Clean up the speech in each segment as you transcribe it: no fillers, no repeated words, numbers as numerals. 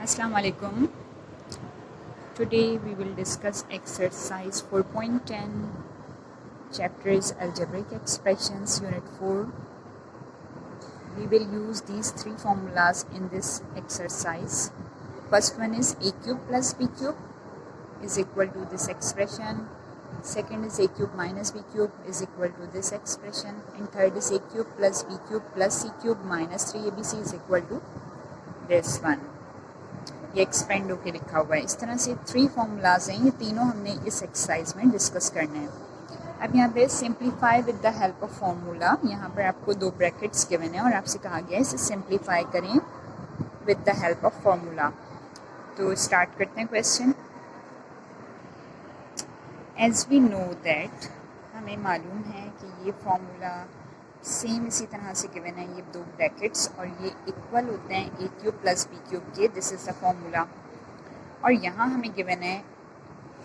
Assalamu alaikum. Today we will discuss exercise 4.10, chapter is algebraic expressions, unit 4. We will use these three formulas in this exercise. First one is a cube plus b cube is equal to this expression. Second is a cube minus b cube is equal to this expression. And third is a cube plus b cube plus c cube minus 3abc is equal to this one. ये expand होके लिखा हुआ है। इस तरह से three formulas हैं, ये तीनों हमने इस एक्सरसाइज में डिस्कस करने हैं। अब यहाँ पे simplify with the help of formula, यहाँ पर आपको दो ब्रैकेट्स गिवन हैं और आपसे कहा गया है इसे सिंप्लीफाई करें with the help of formula. तो स्टार्ट करते हैं question. As we know that, हमें मालूम है कि ये फॉर्मूला सेम इसी तरह से गिवन है, ये दो ब्रैकेट्स और ये इक्वल होते हैं ए क्यूब प्लस बी क्यूब के। This is the formula. और यहाँ हमें गिवन है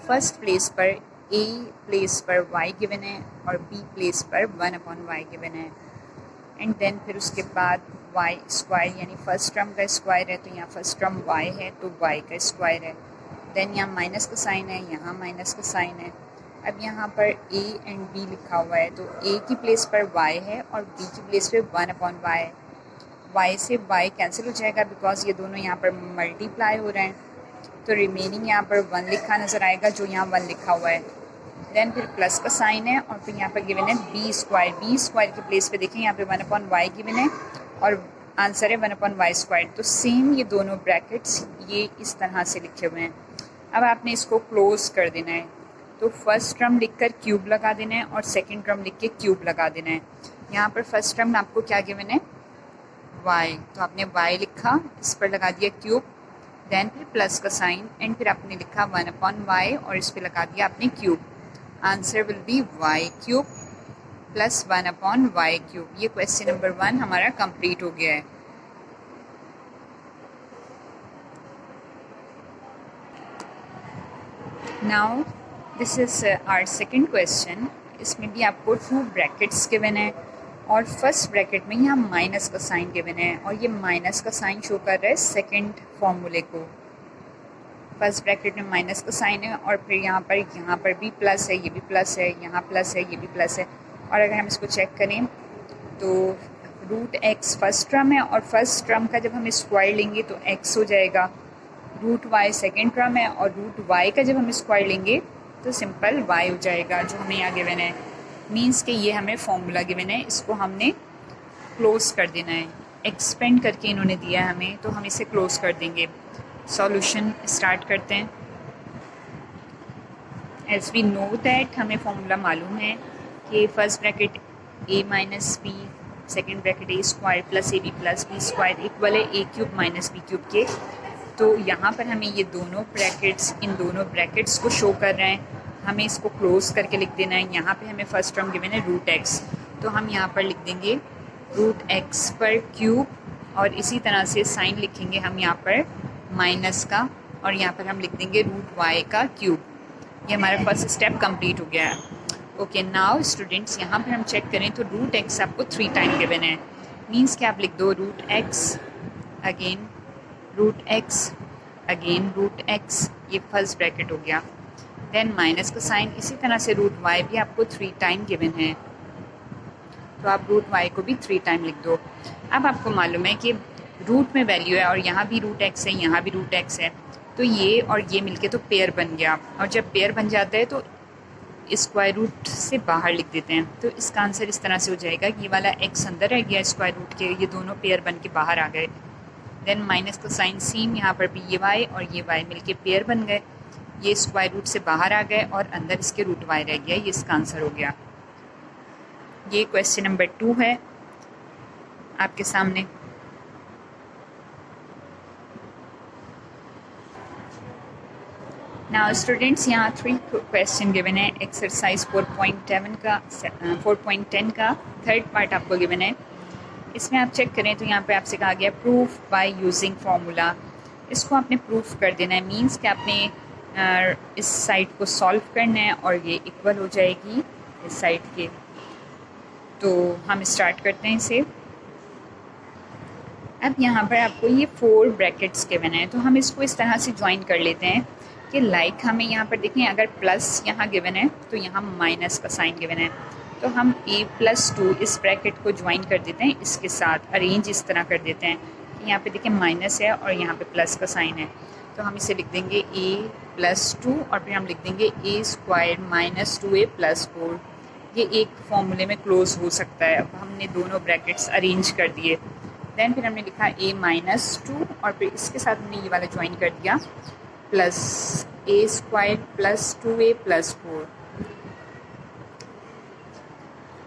फर्स्ट प्लेस पर ए प्लेस पर वाई गिवन है और बी प्लेस पर 1/y गिवन है। एंड देन फिर उसके बाद वाई स्क्वायर, यानी फर्स्ट टर्म का स्क्वायर है तो यहाँ फर्स्ट टर्म वाई है तो वाई का स्क्वायर है। देन यहाँ माइनस का साइन है, यहाँ माइनस का साइन है। अब यहाँ पर a एंड b लिखा हुआ है तो a की प्लेस पर y है और b की प्लेस पे 1/y है। y से y कैंसिल हो जाएगा बिकॉज ये दोनों यहाँ पर मल्टीप्लाई हो रहे हैं, तो रिमेनिंग यहाँ पर 1 लिखा नज़र आएगा जो यहाँ 1 लिखा हुआ है। देन फिर प्लस का साइन है और फिर यहाँ पर गिवन है b स्क्वायर की प्लेस पे देखें यहाँ पे 1/y गिवन है और आंसर है 1/y स्क्वायर। तो सेम ये दोनों ब्रैकेट्स ये इस तरह से लिखे हुए हैं। अब आपने इसको क्लोज कर देना है, तो फर्स्ट टर्म लिखकर क्यूब लगा देना है और सेकंड टर्म लिख के क्यूब लगा देना है। यहाँ पर फर्स्ट टर्म आपको क्या गिवन है y, तो आपने y लिखा, इस पर लगा दिया क्यूब, देन फिर प्लस का साइन एंड फिर आपने लिखा 1/y और इस पर लगा दिया आपने cube. Answer will be y cube plus 1/y cube. ये क्वेश्चन नंबर 1 हमारा कंप्लीट हो गया है। Now this is our second question. इसमें भी आपको 2 ब्रैकेट्स गिवन है और फर्स्ट ब्रैकेट में यहाँ माइनस का साइन गिवन है और ये माइनस का साइन शो कर रहा है सेकंड फॉर्मूले को। फर्स्ट ब्रैकेट में माइनस का साइन है और फिर यहाँ पर भी प्लस है, ये भी प्लस है, यहाँ प्लस है, ये भी प्लस है। और अगर हम इसको चेक करें तो रूट एक्स फर्स्ट टर्म है और फर्स्ट टर्म का जब हम स्क्वायर लेंगे तो एक्स हो जाएगा। रूट वाई सेकेंड टर्म है और रूट वाई का जब हम स्क्वायर लेंगे तो सिंपल y हो जाएगा जो हमें यहाँ गिवन है। मींस कि ये हमें फॉर्मूला गिवन है, इसको हमने क्लोज कर देना है। एक्सपेंड करके इन्होंने दिया है हमें तो हम इसे क्लोज कर देंगे। सॉल्यूशन स्टार्ट करते हैं। एज वी नो दैट, हमें फॉर्मूला मालूम है कि first bracket a minus B, second bracket a square plus ab plus B square equal है a cube minus b cube के। तो यहाँ पर हमें ये दोनों ब्रैकेट्स इन दोनों ब्रैकेट्स को शो कर रहे हैं, हमें इसको क्लोज करके लिख देना है। यहाँ पे हमें फर्स्ट टर्म गिवन है रूट एक्स, तो हम यहाँ पर लिख देंगे रूट एक्स पर क्यूब और इसी तरह से साइन लिखेंगे हम यहाँ पर माइनस का और यहाँ पर हम लिख देंगे रूट वाई का क्यूब। ये हमारा फर्स्ट स्टेप कंप्लीट हो गया है। ओके, नाउ स्टूडेंट्स यहाँ पर हम चेक करें तो रूट एक्स आपको 3 टाइम गिवन है। मीन्स कि आप लिख दो root X again root X again root X, ये फर्स्ट ब्रैकेट हो गया। देन माइनस का साइन, इसी तरह से रूट वाई भी आपको 3 टाइम गिवन है तो आप रूट वाई को भी 3 टाइम लिख दो। अब आपको मालूम है कि रूट में वैल्यू है और यहाँ भी रूट एक्स है, यहाँ भी रूट एक्स है, तो ये और ये मिलके तो पेयर बन गया और जब पेयर बन जाता है तो स्क्वायर रूट से बाहर लिख देते हैं। तो इसका आंसर इस तरह से हो जाएगा कि ये वाला एक्स अंदर रह गया स्क्वायर रूट के, ये दोनों पेयर बन के बाहर आ गए। देन माइनस का साइन सेम, यहाँ पर भी ये y और ये y मिलके पेयर बन गए, ये स्क्वायर रूट से बाहर आ गए और अंदर इसके रूट y रह गया। ये इसका आंसर हो गया। ये क्वेश्चन नंबर 2 है आपके सामने। नाउ स्टूडेंट्स, यहाँ 3 क्वेश्चन गिवन है। एक्सरसाइज 4.10 का थर्ड पार्ट आपको गिवन है। इसमें आप चेक करें तो यहाँ पे आपसे कहा गया प्रूफ बाय यूजिंग फार्मूला। इसको आपने प्रूफ कर देना है, मींस कि आपने इस साइड को सॉल्व करना है और ये इक्वल हो जाएगी इस साइड के। तो हम स्टार्ट करते हैं इसे। अब यहाँ पर आपको ये 4 ब्रैकेट्स गिवन है, तो हम इसको इस तरह से ज्वाइन कर लेते हैं कि लाइक हमें यहाँ पर देखें, अगर प्लस यहाँ गिवन है तो यहाँ माइनस का साइन गिवन है, तो हम a+2 इस ब्रैकेट को ज्वाइन कर देते हैं इसके साथ, अरेंज इस तरह कर देते हैं कि यहाँ पे देखें माइनस है और यहाँ पे प्लस का साइन है, तो हम इसे लिख देंगे a+2 और फिर हम लिख देंगे a² - 2a + 4। ये एक फॉर्मूले में क्लोज हो सकता है। अब हमने दोनों ब्रैकेट्स अरेंज कर दिए, देन फिर हमने लिखा a-2 और फिर इसके साथ हमने ये वाला ज्वाइन कर दिया प्लस a² + 2a + 4।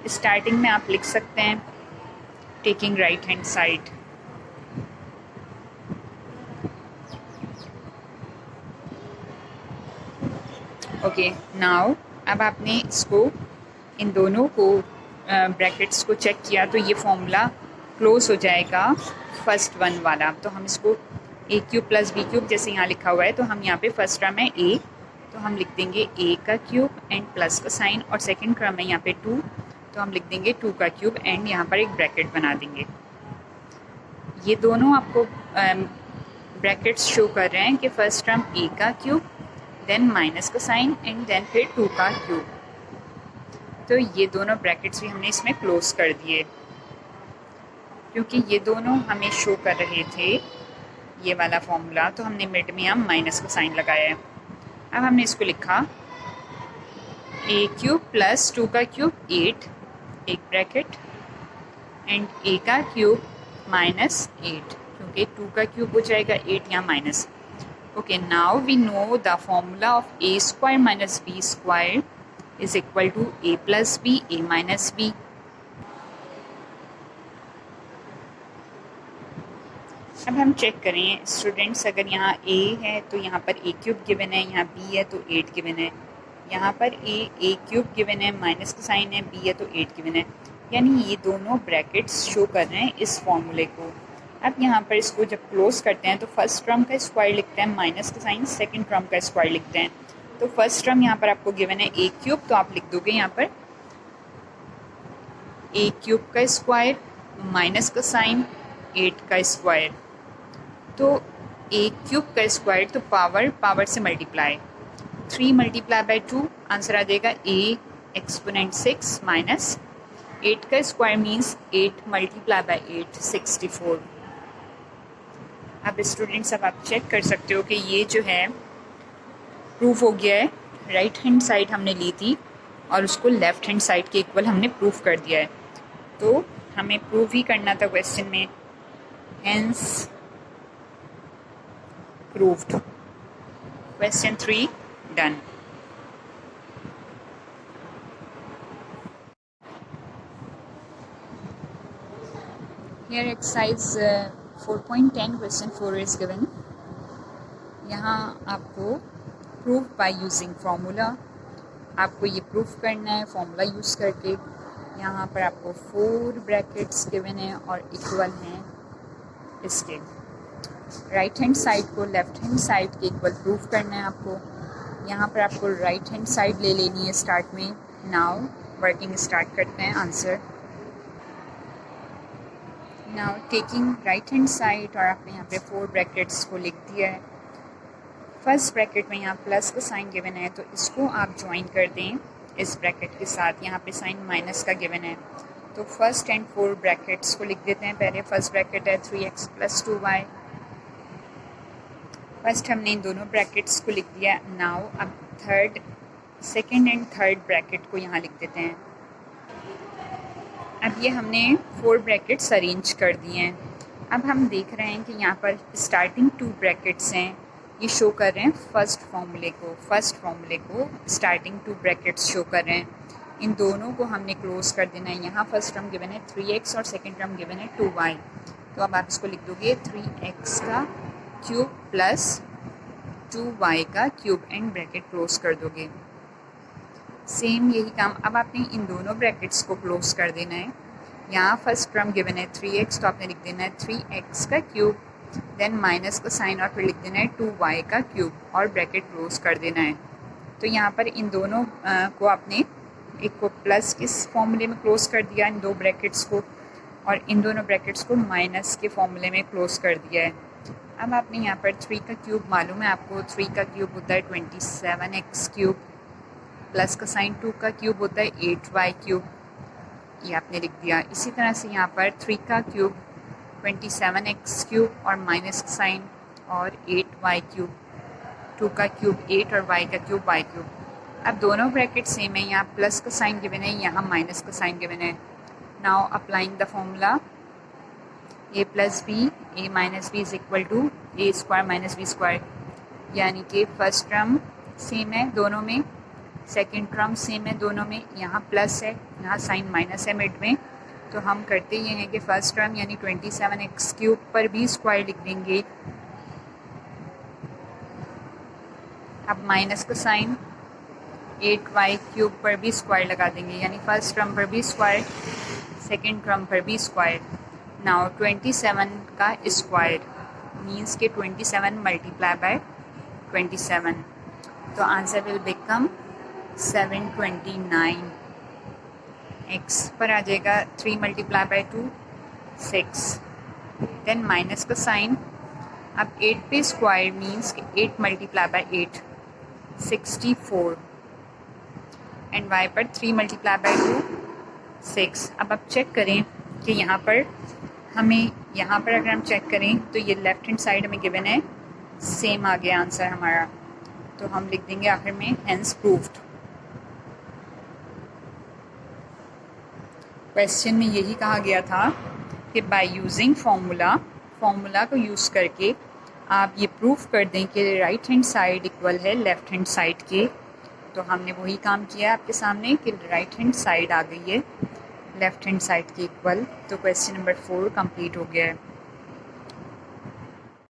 स्टार्टिंग में आप लिख सकते हैं taking right hand side, okay. Now अब आपने इसको इन दोनों को ब्रैकेट्स को चेक किया तो ये फॉर्मूला क्लोज हो जाएगा फर्स्ट वन वाला, तो हम इसको a³ + b³ जैसे यहाँ लिखा हुआ है, तो हम यहाँ पे फर्स्ट टर्म है a, तो हम लिख देंगे a³ एंड प्लस का साइन, और सेकंड टर्म है यहाँ पे 2, तो हम लिख देंगे 2³ एंड यहाँ पर एक ब्रैकेट बना देंगे। ये दोनों आपको ब्रैकेट्स शो कर रहे हैं कि first term a³, then minus का साइन एंड देन फिर 2³। तो ये दोनों ब्रैकेट्स भी हमने इसमें क्लोज कर दिए, क्योंकि ये दोनों हमें शो कर रहे थे ये वाला फॉर्मूला, तो हमने मिड में हम माइनस का साइन लगाया है। अब हमने इसको लिखा a³ + 2³ 8 एक ब्रैकेट एंड a³ - 8, क्योंकि 2³ हो जाएगा 8 यहाँ minus. Okay, now we know the formula of a² - b² is equal to a + b a - b। अब हम चेक करें स्टूडेंट्स, अगर यहाँ a है तो यहाँ पर a³ गिवन है, यहाँ b है तो 8 गिवन है, यहाँ पर a³ गिवन है, माइनस का साइन है, b है तो 8 गिवन है, यानी ये दोनों ब्रैकेट्स शो कर रहे हैं इस फॉर्मूले को। अब यहाँ पर इसको जब क्लोज करते हैं तो फर्स्ट टर्म का स्क्वायर लिखते हैं, माइनस का साइन, सेकंड टर्म का स्क्वायर लिखते हैं। तो फर्स्ट टर्म यहाँ पर आपको गिवन है a³, तो आप लिख दोगे यहाँ पर a³ का स्क्वायर माइनस का साइन 8 का स्क्वायर, तो a³ का स्क्वायर तो पावर से मल्टीप्लाई, 3 × 2 आंसर आ जाएगा a एक्सपोनेंट 6 माइनस 8 का स्क्वायर मीन्स 8 × 8 64। अब स्टूडेंट्स अब आप चेक कर सकते हो कि ये जो है प्रूफ हो गया है, राइट हैंड साइड हमने ली थी और उसको लेफ़्ट हैंड साइड के इक्वल हमने प्रूफ कर दिया है, तो हमें प्रूफ ही करना था क्वेश्चन में, hence proved. Question 3 done. Here exercise 4.10 question 4 is given। यहाँ आपको प्रूफ बाय यूजिंग फार्मूला, आपको ये प्रूफ करना है फार्मूला यूज़ करके। यहाँ पर आपको 4 ब्रैकेट्स गिवन हैं और इक्वल हैं इसके, राइट हैंड साइड को लेफ़्ट हैंड साइड के इक्वल प्रूफ करना है आपको। यहाँ पर आपको राइट हैंड साइड ले लेनी है स्टार्ट में। नाउ वर्किंग स्टार्ट करते हैं answer. Now taking right hand side, और आपने यहाँ पे 4 ब्रैकेट्स को लिख दिया है। फर्स्ट ब्रैकेट में यहाँ प्लस का साइन गिवन है, तो इसको आप ज्वाइन कर दें इस ब्रैकेट के साथ। यहाँ पे साइन माइनस का गिवन है, तो फर्स्ट एंड 4 ब्रैकेट्स को लिख देते हैं। पहले फर्स्ट ब्रैकेट है 3x + 2y, फर्स्ट हमने इन दोनों ब्रैकेट्स को लिख दिया। नाउ अब सेकेंड एंड थर्ड ब्रैकेट को यहाँ लिख देते हैं। अब ये हमने 4 ब्रैकेट्स अरेंज कर दिए हैं। अब हम देख रहे हैं कि यहाँ पर स्टार्टिंग 2 ब्रैकेट्स हैं, ये शो कर रहे हैं फर्स्ट फार्मूले को स्टार्टिंग 2 ब्रैकेट्स शो कर रहे हैं। इन दोनों को हमने क्लोज कर देना है। यहाँ फर्स्ट टर्म गिवन है 3x और सेकंड टर्म गिवन है 2y, तो अब आप इसको लिख दोगे 3x³ + 2y³ and bracket close कर दोगे। सेम यही काम अब आपने इन दोनों ब्रैकेट्स को क्लोज कर देना है। यहाँ फर्स्ट टर्म गिवन है 3x, तो आपने लिख देना है 3x³, देन माइनस का साइन और फिर लिख देना है 2y³ और ब्रैकेट क्लोज कर देना है। तो यहाँ पर इन दोनों को आपने एक को प्लस इस फॉर्मूले में क्लोज कर दिया इन 2 ब्रैकेट्स को, और इन दोनों ब्रैकेट्स को माइनस के फॉर्मूले में क्लोज कर दिया है। अब आपने यहाँ पर 3 का क्यूब मालूम है आपको, 3 का क्यूब होता है 27x क्यूब, प्लस का साइन 2 का क्यूब होता है 8y क्यूब, ये आपने लिख दिया। इसी तरह से यहाँ पर 3 का क्यूब 27x क्यूब और माइनस का साइन और 8y क्यूब, 2 का क्यूब 8 और y का क्यूब y क्यूब। अब दोनों ब्रैकेट सेम है, यहाँ प्लस का साइन गिवन है, यहाँ माइनस का साइन गिवन है। Now applying the formula a plus B a minus B is equal to A square minus B square, यानी कि फर्स्ट टर्म सेम है दोनों में, सेकेंड टर्म सेम है दोनों में, यहाँ प्लस है यहाँ साइन माइनस है मिड में। तो हम करते ये हैं कि फर्स्ट टर्म यानी 27x क्यूब पर भी स्क्वायर लिख देंगे। अब माइनस का साइन 8y क्यूब पर भी स्क्वायर लगा देंगे, यानी फर्स्ट टर्म पर भी स्क्वायर, सेकेंड टर्म पर भी स्क्वायर। नाउ 27 का स्क्वायर मीन्स के 27 मल्टीप्लाई बाय 27, तो आंसर विल बिकम 729। x पर आ जाएगा 3 मल्टीप्लाई बाय 2 6, देन माइनस का साइन, अब 8 पे square means 8 multiply by 8 64, and y पर 3 मल्टीप्लाई बाय 2 6। अब आप चेक करें कि यहाँ पर हमें, यहाँ पर अगर हम चेक करें तो ये लेफ़्ट हैंड साइड हमें गिवन है, सेम आ गया आंसर हमारा, तो हम लिख देंगे आखिर में हेंस प्रूव्ड। क्वेश्चन में यही कहा गया था कि बाय यूजिंग फार्मूला को यूज़ करके आप ये प्रूफ कर दें कि राइट हैंड साइड इक्वल है लेफ़्ट हैंड साइड के। तो हमने वही काम किया आपके सामने कि राइट हैंड साइड आ गई है लेफ़्ट हैंड साइड के इक्वल। तो क्वेश्चन नंबर 4 कंप्लीट हो गया है।